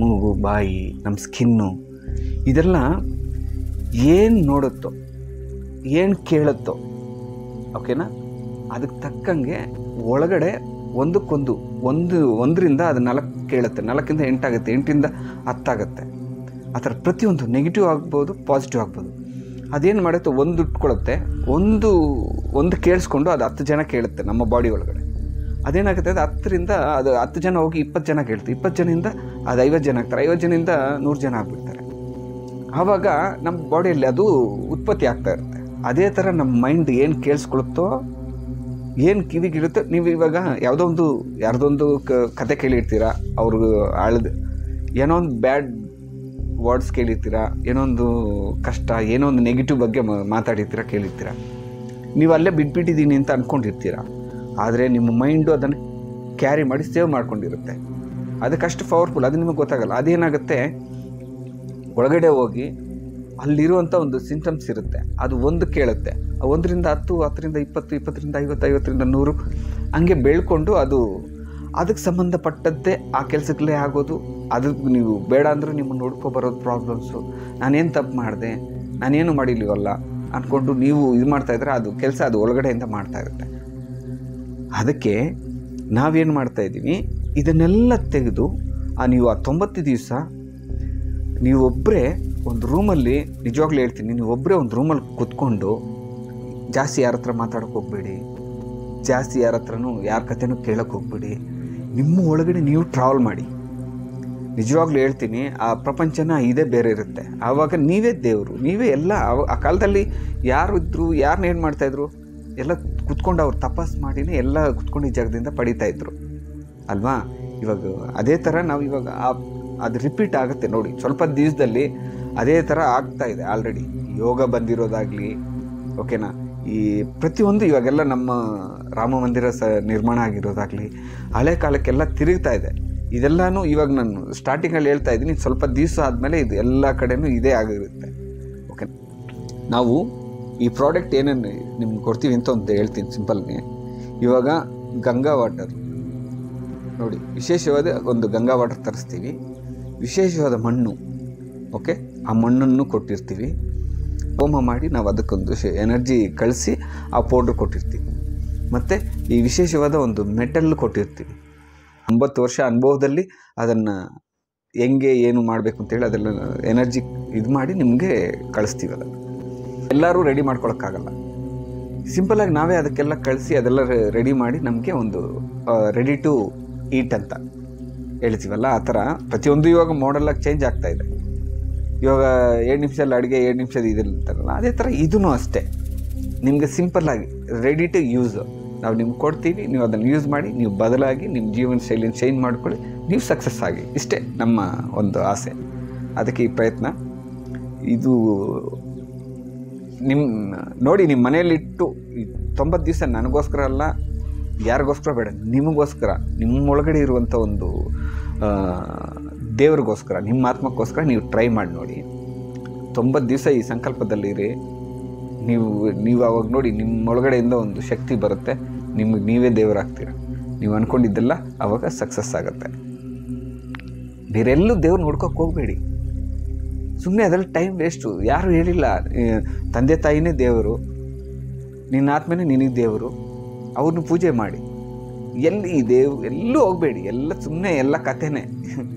ಮೂಗು, ಬಾಯಿ, ನಮ್ಮ ಸ್ಕಿನ್ನು, ಇದೆಲ್ಲ ಏನು ನೋಡುತ್ತೋ, ಏನು ಕೇಳುತ್ತೋ, ಓಕೆನಾ, ಅದಕ್ಕೆ ತಕ್ಕಂಗೆ ಒಳಗಡೆ ಒಂದರಿಂದ ಅದು 4 ಕೇಳುತ್ತೆ, 4ರಿಂದ 8 ಆಗುತ್ತೆ, 8ರಿಂದ 10 ಆಗುತ್ತೆ. ಆ ಥರ ಪ್ರತಿಯೊಂದು ನೆಗೆಟಿವ್ ಆಗ್ಬೋದು, ಪಾಸಿಟಿವ್ ಆಗ್ಬೋದು. ಅದೇನು ಮಾಡುತ್ತೆ, ಒಂದು ಇಟ್ಕೊಳ್ಳುತ್ತೆ, ಒಂದು ಕೇಳಿಸ್ಕೊಂಡು ಅದು 10 ಜನ ಕೇಳುತ್ತೆ ನಮ್ಮ ಬಾಡಿ ಒಳಗಡೆ. ಅದೇನಾಗುತ್ತೆ, ಅದು 10 ಜನ ಹೋಗಿ 20 ಜನ ಕೇಳ್ತಾರೆ, 20 ಜನದಿಂದ ಅದು 50 ಜನ ಆಗ್ತಾರೆ, 50 ಜನದಿಂದ 100 ಜನ ಆಗಿಬಿಡ್ತಾರೆ. ಆವಾಗ ನಮ್ಮ ಬಾಡಿಯಲ್ಲಿ ಅದು ಉತ್ಪತ್ತಿ ಆಗ್ತಾ ಇರುತ್ತೆ. ಅದೇ ಥರ ನಮ್ಮ ಮೈಂಡ್ ಏನು ಕೇಳಿಸ್ಕೊಳುತ್ತೋ, ಏನು ಕಿವಿಗಿಳುತ್ತೋ, ನೀವು ಇವಾಗ ಯಾರ್ದೊಂದು ಕತೆ ಕೇಳಿರ್ತೀರ, ಅವ್ರಿಗೆ ಏನೋ ಒಂದು ಬ್ಯಾಡ್ ವರ್ಡ್ಸ್ ಕೇಳಿರ್ತೀರ, ಏನೋ ಒಂದು ಕಷ್ಟ, ಏನೋ ಒಂದು ನೆಗೆಟಿವ್ ಬಗ್ಗೆ ಮಾತಾಡಿರ್ತೀರ, ಕೇಳಿರ್ತೀರ. ನೀವು ಅಲ್ಲೇ ಬಿಟ್ಬಿಟ್ಟಿದ್ದೀನಿ ಅಂತ ಅಂದ್ಕೊಂಡಿರ್ತೀರ. ಆದರೆ ನಿಮ್ಮ ಮೈಂಡು ಅದನ್ನು ಕ್ಯಾರಿ ಮಾಡಿ ಸೇವ್ ಮಾಡ್ಕೊಂಡಿರುತ್ತೆ. ಅದಕ್ಕಷ್ಟು ಪವರ್ಫುಲ್, ಅದು ನಿಮಗೆ ಗೊತ್ತಾಗಲ್ಲ. ಅದೇನಾಗುತ್ತೆ, ಒಳಗಡೆ ಹೋಗಿ ಅಲ್ಲಿರುವಂಥ ಒಂದು ಸಿಂಟಮ್ಸ್ ಇರುತ್ತೆ, ಅದು ಒಂದು ಕೇಳುತ್ತೆ. 1ರಿಂದ 10, 10ರಿಂದ 20, 20ರಿಂದ 50, 50ರಿಂದ 100 ಹಂಗೆ ಬೆಳ್ಕೊಂಡು ಅದಕ್ಕೆ ಸಂಬಂಧಪಟ್ಟದ್ದೇ ಆ ಕೆಲಸಗಳೇ ಆಗೋದು. ಅದಕ್ಕೆ ನೀವು ಬೇಡ ಅಂದರೂ ನಿಮ್ಮನ್ನು ನೋಡ್ಕೊಬರೋದು ಪ್ರಾಬ್ಲಮ್ಸು. ನಾನೇನು ತಪ್ಪು ಮಾಡಿದೆ, ನಾನೇನು ಮಾಡಿಲ್ವಲ್ಲ ಅಂದ್ಕೊಂಡು ನೀವು ಇದು ಮಾಡ್ತಾಯಿದ್ರೆ ಅದು ಕೆಲಸ ಅದು ಒಳಗಡೆಯಿಂದ ಮಾಡ್ತಾಯಿರುತ್ತೆ. ಅದಕ್ಕೆ ನಾವೇನು ಮಾಡ್ತಾಯಿದ್ದೀವಿ, ಇದನ್ನೆಲ್ಲ ತೆಗೆದು ನೀವು ಆ 90 ದಿವಸ ನೀವೊಬ್ಬರೇ ಒಂದು ರೂಮಲ್ಲಿ, ನಿಜವಾಗ್ಲೂ ಹೇಳ್ತೀನಿ, ನೀವೊಬ್ಬರೇ ಒಂದು ರೂಮಲ್ಲಿ ಕೂತ್ಕೊಂಡು ಜಾಸ್ತಿ ಯಾರ ಹತ್ರ ಮಾತಾಡೋಕ್ಕೆ ಹೋಗ್ಬೇಡಿ, ಜಾಸ್ತಿ ಯಾರ ಹತ್ರನೂ ಯಾರ ಕಥೆನೂ ಕೇಳೋಕ್ಕೆ ಹೋಗ್ಬೇಡಿ. ನಿಮ್ಮ ಒಳಗಡೆ ನೀವು ಟ್ರಾವೆಲ್ ಮಾಡಿ. ನಿಜವಾಗ್ಲೂ ಹೇಳ್ತೀನಿ, ಆ ಪ್ರಪಂಚನ ಇದೇ ಬೇರೆ ಇರುತ್ತೆ. ಆವಾಗ ನೀವೇ ದೇವರು, ನೀವೇ ಎಲ್ಲ. ಆ ಕಾಲದಲ್ಲಿ ಯಾರು ಇದ್ದರು, ಯಾರನ್ನ ಏನು ಮಾಡ್ತಾಯಿದ್ರು, ಎಲ್ಲ ಕುತ್ಕೊಂಡು ಅವ್ರು ತಪಸ್ ಮಾಡಿನೇ ಎಲ್ಲ ಕುತ್ಕೊಂಡು ಈ ಜಾಗದಿಂದ ಪಡಿತಾಯಿದ್ರು ಅಲ್ವಾ. ಇವಾಗ ಅದೇ ಥರ ನಾವು ಇವಾಗ ಅದು ರಿಪೀಟ್ ಆಗುತ್ತೆ ನೋಡಿ, ಸ್ವಲ್ಪ ದಿವಸದಲ್ಲಿ ಅದೇ ಥರ ಆಗ್ತಾ ಇದೆ. ಆಲ್ರೆಡಿ ಯೋಗ ಬಂದಿರೋದಾಗಲಿ, ಓಕೆನಾ, ಈ ಪ್ರತಿಯೊಂದು ಇವಾಗೆಲ್ಲ ನಮ್ಮ ರಾಮ ಮಂದಿರ ನಿರ್ಮಾಣ ಆಗಿರೋದಾಗಲಿ, ಹಳೆ ಕಾಲಕ್ಕೆಲ್ಲ ತಿರುಗ್ತಾ ಇದೆ. ಇದೆಲ್ಲನೂ ಇವಾಗ ನಾನು ಸ್ಟಾರ್ಟಿಂಗಲ್ಲಿ ಹೇಳ್ತಾ ಇದ್ದೀನಿ, ಸ್ವಲ್ಪ ದಿವಸ ಆದಮೇಲೆ ಇದು ಎಲ್ಲ ಕಡೆನೂ ಇದೇ ಆಗಿರುತ್ತೆ. ಓಕೆ, ನಾವು ಈ ಪ್ರಾಡಕ್ಟ್ ಏನೇನು ನಿಮ್ಗೆ ಕೊಡ್ತೀವಿ ಅಂತ ಹೇಳ್ತೀನಿ ಸಿಂಪಲ್ಗೆ. ಇವಾಗ ಗಂಗಾ ವಾಟರ್ ನೋಡಿ, ವಿಶೇಷವಾದ ಒಂದು ಗಂಗಾ ವಾಟರ್ ತರಿಸ್ತೀವಿ, ವಿಶೇಷವಾದ ಮಣ್ಣು, ಓಕೆ, ಆ ಮಣ್ಣನ್ನು ಕೊಟ್ಟಿರ್ತೀವಿ. ಹೋಮ ಮಾಡಿ ನಾವು ಅದಕ್ಕೊಂದು ಎನರ್ಜಿ ಕಳಿಸಿ ಆ ಪೌಡ್ರ್ ಕೊಟ್ಟಿರ್ತೀವಿ. ಮತ್ತು ಈ ವಿಶೇಷವಾದ ಒಂದು ಮೆಟಲ್ ಕೊಟ್ಟಿರ್ತೀವಿ. 50 ವರ್ಷ ಅನುಭವದಲ್ಲಿ ಅದನ್ನು ಹೆಂಗೆ ಏನು ಮಾಡಬೇಕು ಅಂತೇಳಿ ಅದೆಲ್ಲ ಎನರ್ಜಿ ಇದು ಮಾಡಿ ನಿಮಗೆ ಕಳಿಸ್ತೀವಿ. ಅದನ್ನು ಎಲ್ಲರೂ ರೆಡಿ ಮಾಡ್ಕೊಳಕ್ಕಾಗಲ್ಲ. ಸಿಂಪಲಾಗಿ ನಾವೇ ಅದಕ್ಕೆಲ್ಲ ಕಳಿಸಿ ಅದೆಲ್ಲ ರೆಡಿ ಮಾಡಿ ನಮಗೆ ಒಂದು ರೆಡಿ ಟು ಈಟ್ ಅಂತ ಹೇಳ್ತೀವಲ್ಲ, ಆ ಥರ ಪ್ರತಿಯೊಂದು ಇವಾಗ ಮಾಡಲಾಗಿ ಚೇಂಜ್ ಆಗ್ತಾಯಿದೆ. ಇವಾಗ 2 ನಿಮಿಷದಲ್ಲಿ ಅಡುಗೆ 2 ನಿಮಿಷದ ಇದಿರ್ತಾರಲ್ಲ, ಅದೇ ಥರ ಇದೂ ಅಷ್ಟೇ. ನಿಮಗೆ ಸಿಂಪಲ್ಲಾಗಿ ರೆಡಿ ಟು ಯೂಸ್ ನಾವು ನಿಮ್ಗೆ ಕೊಡ್ತೀವಿ, ನೀವು ಅದನ್ನು ಯೂಸ್ ಮಾಡಿ, ನೀವು ಬದಲಾಗಿ ನಿಮ್ಮ ಜೀವನ ಶೈಲಿನ ಚೇಂಜ್ ಮಾಡ್ಕೊಳ್ಳಿ, ನೀವು ಸಕ್ಸಸ್ ಆಗಿ. ಇಷ್ಟೇ ನಮ್ಮ ಒಂದು ಆಸೆ. ಅದಕ್ಕೆ ಈ ಪ್ರಯತ್ನ. ಇದು ನೋಡಿ, ನಿಮ್ಮ ಮನೆಯಲ್ಲಿಟ್ಟು 90 ದಿವಸ ನನಗೋಸ್ಕರ ಅಲ್ಲ, ಯಾರಿಗೋಸ್ಕರ ಬೇಡ, ನಿಮಗೋಸ್ಕರ, ನಿಮ್ಮೊಳಗಡೆ ಇರುವಂಥ ಒಂದು ದೇವ್ರಿಗೋಸ್ಕರ, ನಿಮ್ಮ ಆತ್ಮಕ್ಕೋಸ್ಕರ ನೀವು ಟ್ರೈ ಮಾಡಿ ನೋಡಿ. 90 ದಿವಸ ಈ ಸಂಕಲ್ಪದಲ್ಲಿರಿ. ನೀವು ಅವಾಗ ನೋಡಿ, ನಿಮ್ಮೊಳಗಡೆಯಿಂದ ಒಂದು ಶಕ್ತಿ ಬರುತ್ತೆ, ನಿಮಗೆ ನೀವೇ ದೇವರಾಗ್ತೀರ. ನೀವು ಅಂದ್ಕೊಂಡಿದ್ದೆಲ್ಲ ಆವಾಗ ಸಕ್ಸಸ್ ಆಗುತ್ತೆ. ಬೇರೆಲ್ಲೂ ದೇವ್ರು ನೋಡ್ಕೋಕ್ಕೆ ಹೋಗಬೇಡಿ. ಸುಮ್ಮನೆ ಅದರಲ್ಲಿ ಟೈಮ್ ವೇಸ್ಟು. ಯಾರು ಹೇಳಿಲ್ಲ ತಂದೆ ತಾಯಿನೇ ದೇವರು, ನಿನ್ನ ಆತ್ಮನೇ ನಿನಗೆ ದೇವರು, ಅವ್ರನ್ನ ಪೂಜೆ ಮಾಡಿ. ಎಲ್ಲೂ ಹೋಗಬೇಡಿ, ಎಲ್ಲ ಸುಮ್ಮನೆ ಎಲ್ಲ ಕಥೆನೇ,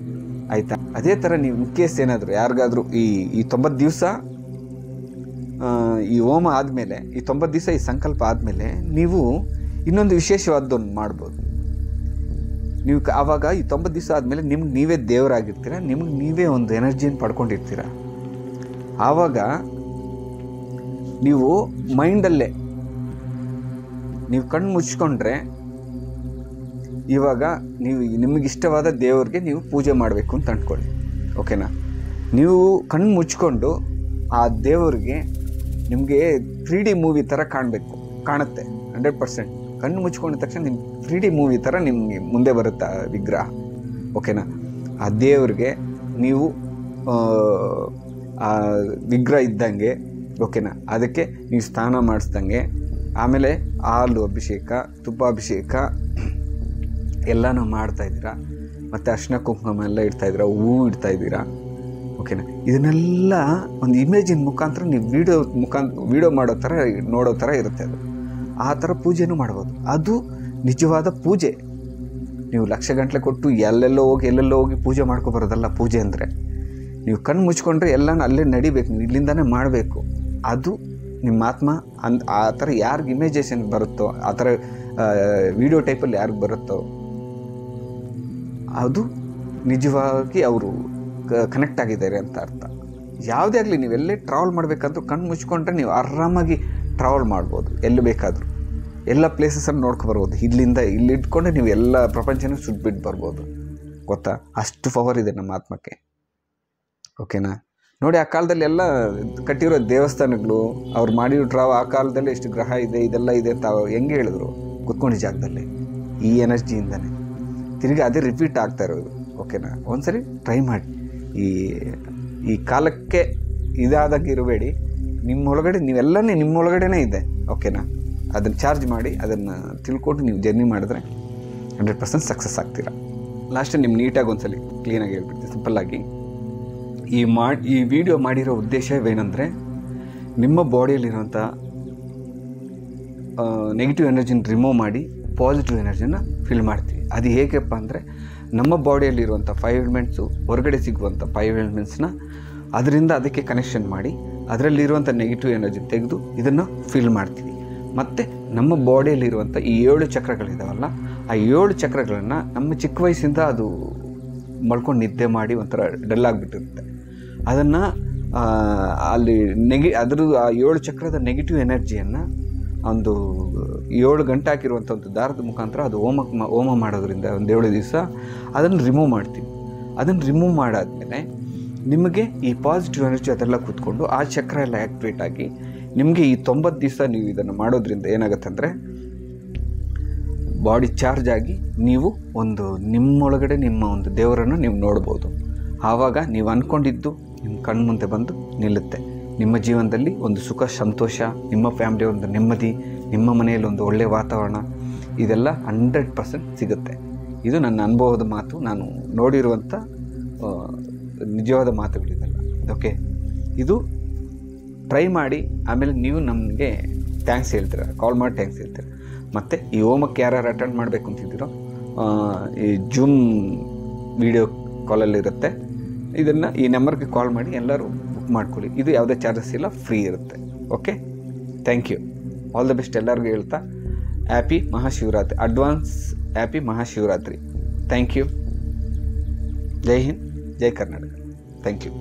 ಆಯಿತಾ? ಅದೇ ಥರ ನೀವು ಇನ್ ಕೇಸ್ ಏನಾದರೂ ಯಾರಿಗಾದರೂ ಈ 90 ದಿವಸ ಈ ಹೋಮ ಆದಮೇಲೆ, ಈ 90 ದಿವಸ ಈ ಸಂಕಲ್ಪ ಆದಮೇಲೆ ನೀವು ಇನ್ನೊಂದು ವಿಶೇಷವಾದೊಂದು ಮಾಡ್ಬೋದು. ನೀವು ಆವಾಗ ಈ 90 ದಿವಸ ಆದಮೇಲೆ ನಿಮ್ಗೆ ನೀವೇ ದೇವರಾಗಿರ್ತೀರ, ನಿಮ್ಗೆ ನೀವೇ ಒಂದು ಎನರ್ಜಿಯನ್ನು ಪಡ್ಕೊಂಡಿರ್ತೀರ. ಆವಾಗ ನೀವು ಮೈಂಡಲ್ಲೇ ನೀವು ಕಣ್ಣು ಮುಚ್ಕೊಂಡ್ರೆ, ಇವಾಗ ನೀವು ನಿಮಗಿಷ್ಟವಾದ ದೇವ್ರಿಗೆ ನೀವು ಪೂಜೆ ಮಾಡಬೇಕು ಅಂತ ಅಂದ್ಕೊಳ್ಳಿ, ಓಕೆನಾ? ನೀವು ಕಣ್ಣು ಮುಚ್ಕೊಂಡು ಆ ದೇವ್ರಿಗೆ ನಿಮಗೆ 3D ಮೂವಿ ಥರ ಕಾಣುತ್ತೆ 100%. ಕಣ್ಣು ಮುಚ್ಕೊಂಡ ತಕ್ಷಣ ನಿಮ್ಮ 3D ಮೂವಿ ಥರ ನಿಮಗೆ ಮುಂದೆ ಬರುತ್ತೆ ಆ ವಿಗ್ರಹ, ಓಕೆನಾ? ಆ ದೇವ್ರಿಗೆ ನೀವು ಆ ವಿಗ್ರಹ ಇದ್ದಂಗೆ, ಓಕೆನಾ? ಅದಕ್ಕೆ ನೀವು ಸ್ನಾನ ಮಾಡಿಸ್ದಂಗೆ, ಆಮೇಲೆ ಹಾಲು ಅಭಿಷೇಕ, ತುಪ್ಪ ಅಭಿಷೇಕ ಎಲ್ಲನೂ ಮಾಡ್ತಾಯಿದ್ದೀರಾ, ಮತ್ತು ಅರಿಶಿನ ಕುಂಕುಮ ಎಲ್ಲ ಇಡ್ತಾಯಿದ್ದೀರಾ, ಹೂವು ಇಡ್ತಾಯಿದ್ದೀರಾ, ಓಕೆನಾ? ಇದನ್ನೆಲ್ಲ ಒಂದು ಇಮೇಜಿನ ಮುಖಾಂತರ ನೀವು ವೀಡಿಯೋ ನೋಡೋ ಥರ ಇರುತ್ತೆ. ಅದು ಆ ಥರ ಪೂಜೆನೂ ಮಾಡ್ಬೋದು. ಅದು ನಿಜವಾದ ಪೂಜೆ. ನೀವು ಲಕ್ಷಗಟ್ಟಲೆ ಕೊಟ್ಟು ಎಲ್ಲೆಲ್ಲೋ ಹೋಗಿ ಪೂಜೆ ಮಾಡ್ಕೊಬರೋದಲ್ಲ ಪೂಜೆ ಅಂದರೆ. ನೀವು ಕಣ್ಣು ಮುಚ್ಕೊಂಡ್ರೆ ಎಲ್ಲನೂ ಅಲ್ಲೇ ನಡಿಬೇಕು, ನೀವು ಇಲ್ಲಿಂದನೇ ಮಾಡಬೇಕು. ಅದು ನಿಮ್ಮ ಆತ್ಮ ಆ ಥರ ಯಾರಿಗೆ ಇಮೇಜೇಷನ್ ಬರುತ್ತೋ, ಆ ಥರ ವಿಡಿಯೋ ಟೈಪಲ್ಲಿ ಯಾರಿಗೆ ಬರುತ್ತೋ, ಅದು ನಿಜವಾಗಿ ಅವರು ಕನೆಕ್ಟ್ ಆಗಿದ್ದಾರೆ ಅಂತ ಅರ್ಥ. ಯಾವುದೇ ಆಗಲಿ, ನೀವೆಲ್ಲೇ ಟ್ರಾವೆಲ್ ಮಾಡಬೇಕಂದ್ರೂ ಕಣ್ಣು ಮುಚ್ಕೊಂಡ್ರೆ ನೀವು ಆರಾಮಾಗಿ ಟ್ರಾವೆಲ್ ಮಾಡ್ಬೋದು. ಎಲ್ಲಿ ಬೇಕಾದರೂ ಎಲ್ಲ ಪ್ಲೇಸಸನ್ನು ನೋಡ್ಕೊಬರ್ಬೋದು. ಇಲ್ಲಿ ಇಟ್ಕೊಂಡೆ ನೀವು ಎಲ್ಲ ಪ್ರಪಂಚನೂ ಸುಟ್ಬಿಟ್ಟು ಬರ್ಬೋದು. ಗೊತ್ತಾ? ಅಷ್ಟು ಪವರ್ ಇದೆ ನಮ್ಮ ಆತ್ಮಕ್ಕೆ, ಓಕೆನಾ? ನೋಡಿ, ಆ ಕಾಲದಲ್ಲಿ ಎಲ್ಲ ಕಟ್ಟಿರೋ ದೇವಸ್ಥಾನಗಳು, ಅವ್ರು ಮಾಡಿರೋ ಆ ಕಾಲದಲ್ಲಿ ಎಷ್ಟು ಗ್ರಹ ಇದೆ, ಇದೆಲ್ಲ ಇದೆ ಅಂತ ಹೆಂಗೆ ಹೇಳಿದ್ರು? ಕೂತ್ಕೊಂಡಿದ್ದ ಜಾಗದಲ್ಲಿ ಈ ಎನರ್ಜಿಯಿಂದನೇ ತಿರುಗಿ ಅದೇ ರಿಪೀಟ್ ಆಗ್ತಾ ಇರೋದು, ಓಕೆನಾ? ಒಂದ್ಸರಿ ಟ್ರೈ ಮಾಡಿ. ಈ ಕಾಲಕ್ಕೆ ಇದಾದಾಗ ಇರಬೇಡಿ. ನಿಮ್ಮೊಳಗಡೆ ನೀವೆಲ್ಲನೇ ನಿಮ್ಮೊಳಗಡೆನೇ ಇದೆ, ಓಕೆನಾ? ಅದನ್ನು ಚಾರ್ಜ್ ಮಾಡಿ, ಅದನ್ನು ತಿಳ್ಕೊಂಡು ನೀವು ಜರ್ನಿ ಮಾಡಿದ್ರೆ 100% ಸಕ್ಸಸ್ ಆಗ್ತೀರಾ. ಲಾಸ್ಟ್ ನಿಮ್ಮ ನೀಟಾಗಿ ಒಂದ್ಸಲಿ ಕ್ಲೀನಾಗಿ ಹೇಳ್ಬಿಡ್ತೀವಿ, ಸಿಂಪಲ್ಲಾಗಿ. ಈ ವಿಡಿಯೋ ಮಾಡಿರೋ ಉದ್ದೇಶವೇನೆಂದರೆ, ನಿಮ್ಮ ಬಾಡಿಯಲ್ಲಿರುವಂಥ ನೆಗೆಟಿವ್ ಎನರ್ಜಿನ ರಿಮೂವ್ ಮಾಡಿ ಪಾಸಿಟಿವ್ ಎನರ್ಜಿನ ಫಿಲ್ ಮಾಡ್ತೀವಿ. ಅದು ಹೇಗಪ್ಪ ಅಂದರೆ, ನಮ್ಮ ಬಾಡಿಯಲ್ಲಿರುವಂಥ 5 ಎಲಿಮೆಂಟ್ಸು, ಹೊರಗಡೆ ಸಿಗುವಂಥ 5 ಎಲಿಮೆಂಟ್ಸ್ನ ಅದರಿಂದ ಅದಕ್ಕೆ ಕನೆಕ್ಷನ್ ಮಾಡಿ, ಅದರಲ್ಲಿರುವಂಥ ನೆಗೆಟಿವ್ ಎನರ್ಜಿ ತೆಗೆದು ಇದನ್ನು ಫಿಲ್ ಮಾಡ್ತೀವಿ. ಮತ್ತು ನಮ್ಮ ಬಾಡಿಯಲ್ಲಿರುವಂಥ ಈ 7 ಚಕ್ರಗಳಿದಾವಲ್ಲ, ಆ 7 ಚಕ್ರಗಳನ್ನು ನಮ್ಮ ಚಿಕ್ಕ ವಯಸ್ಸಿಂದ ಅದು ಮಲ್ಕೊಂಡು ನಿದ್ದೆ ಮಾಡಿ ಒಂಥರ ಡಲ್ ಆಗಿಬಿಟ್ಟಿರುತ್ತೆ. ಅದನ್ನು ಅಲ್ಲಿ ಆ 7 ಚಕ್ರದ ನೆಗೆಟಿವ್ ಎನರ್ಜಿಯನ್ನು ಒಂದು 7 ಗಂಟೆ ಹಾಕಿರುವಂಥ ಒಂದು ದಾರದ ಮುಖಾಂತರ ಅದು ಹೋಮ ಮಾಡೋದ್ರಿಂದ ಒಂದು 7 ದಿವಸ ಅದನ್ನು ರಿಮೂವ್ ಮಾಡ್ತೀವಿ. ಅದನ್ನು ರಿಮೂವ್ ಮಾಡಾದಮೇಲೆ ನಿಮಗೆ ಈ ಪಾಸಿಟಿವ್ ಎನರ್ಜಿ ಅದೆಲ್ಲ ಕೂತ್ಕೊಂಡು ಆ ಚಕ್ರ ಎಲ್ಲ ಆ್ಯಕ್ಟಿವೇಟ್ ಆಗಿ ನಿಮಗೆ ಈ 90 ದಿವಸ ನೀವು ಇದನ್ನು ಮಾಡೋದ್ರಿಂದ ಏನಾಗುತ್ತೆ ಅಂದರೆ, ಬಾಡಿ ಚಾರ್ಜ್ ಆಗಿ ನೀವು ಒಂದು ನಿಮ್ಮೊಳಗಡೆ ನಿಮ್ಮ ಒಂದು ದೇವರನ್ನು ನೀವು ನೋಡ್ಬೋದು. ಆವಾಗ ನೀವು ಅಂದ್ಕೊಂಡಿದ್ದು ನಿಮ್ಮ ಕಣ್ಮುಂದೆ ಬಂದು ನಿಲ್ಲುತ್ತೆ. ನಿಮ್ಮ ಜೀವನದಲ್ಲಿ ಒಂದು ಸುಖ, ಸಂತೋಷ, ನಿಮ್ಮ ಫ್ಯಾಮಿಲಿ ಒಂದು ನೆಮ್ಮದಿ, ನಿಮ್ಮ ಮನೆಯಲ್ಲಿ ಒಂದು ಒಳ್ಳೆಯ ವಾತಾವರಣ, ಇದೆಲ್ಲ 100% ಸಿಗುತ್ತೆ. ಇದು ನನ್ನ ಅನುಭವದ ಮಾತು, ನಾನು ನೋಡಿರುವಂಥ ನಿಜವಾದ ಮಾತುಗಳಿದೆಲ್ಲ, ಓಕೆ? ಇದು ಟ್ರೈ ಮಾಡಿ. ಆಮೇಲೆ ನೀವು ನಮಗೆ ಥ್ಯಾಂಕ್ಸ್ ಹೇಳ್ತೀರ, ಕಾಲ್ ಮಾಡಿ ಥ್ಯಾಂಕ್ಸ್ ಹೇಳ್ತೀರ. ಮತ್ತು ಈ ಹೋಮಕ್ಕೆ ಯಾರು ಅಟೆಂಡ್ ಮಾಡಬೇಕು ಅಂತಿದ್ದೀರೋ, ಈ ಜೂಮ್ ವಿಡಿಯೋ ಕಾಲಲ್ಲಿರುತ್ತೆ. ಇದನ್ನು ಈ ನಂಬರ್ಗೆ ಕಾಲ್ ಮಾಡಿ ಎಲ್ಲರೂ ಬುಕ್ ಮಾಡ್ಕೊಳ್ಳಿ. ಇದು ಯಾವುದೇ ಚಾರ್ಜಸ್ ಇಲ್ಲ, ಫ್ರೀ ಇರುತ್ತೆ, okay? Thank you. All the best ಎಲ್ಲರಿಗೂ ಹೇಳ್ತಾ, happy Mahashivratri, advance happy Mahashivratri. Thank you. Jai Hind, Jai Karnataka. Thank you.